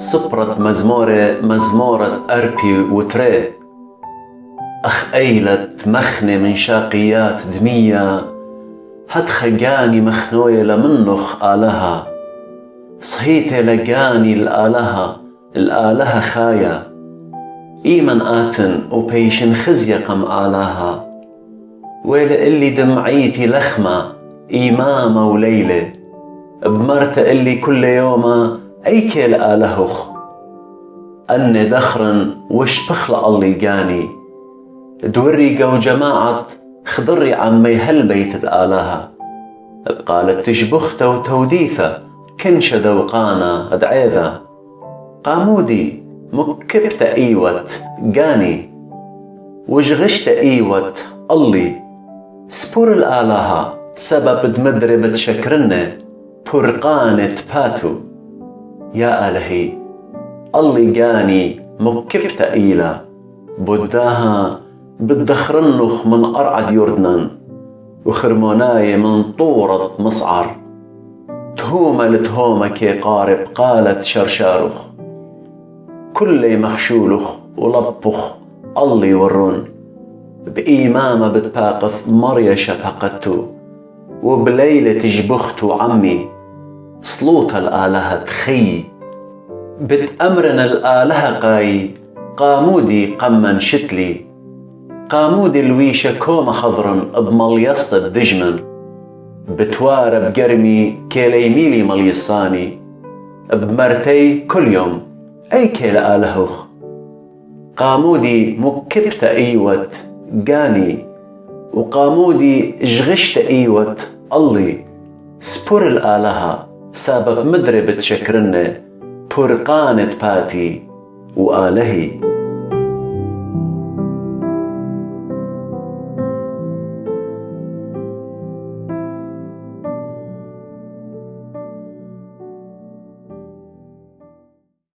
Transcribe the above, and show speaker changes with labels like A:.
A: صبرت مزمورة أربي وتري، أخ أيلت مخنة من شاقيات دمية، هد خجاني مخنوية لمنخ آلها، صهيت لقاني الآلها خايا، إيمن آتن وبيشن خزية قم آلها، ويل اللي دمعيتي لخمة إيمامة وليلة، بمرت اللي كل يوم أيكل آلهخ، أني دخرن وش بخلق اللي جاني، دوري جو جماعة خضري عمي هالبيت آلها، قالت تشبخت وتوديثة كنشد وقانا أدعيذا، قامودي مكبت أيوت جاني، وجغشت أيوت اللي سبور الآلها سبب دمدربت شكرنه برقانة باتو، يا آلهي اللي جاني مكبت أيلا، بداها بالدخرنخ من أرعد يردنان، وخرموناي من طورة مصعر، تهومة لتهومة كي قارب قالت شرشارخ، كل مخشولخ ولبخ اللي ورون، بإيمامة بتباقث مريا شفقتو، وبليلة جبختو عمي صلوت الآلهة تخي، بتأمرن الآلهة قاي، قامودي قمن شتلي، قامودي الويشة كوم خضرن بمليصة الدجمن، بتوارب قرمي كيليميلي مليصاني، بمرتي كل يوم أي كيل آلهوخ، قامودي مكبت أيوت جاني، وقامودي جغشت أيوت اللي سبور الآلهة سبب مدربت شكرنه برقانة باتي وآلهي.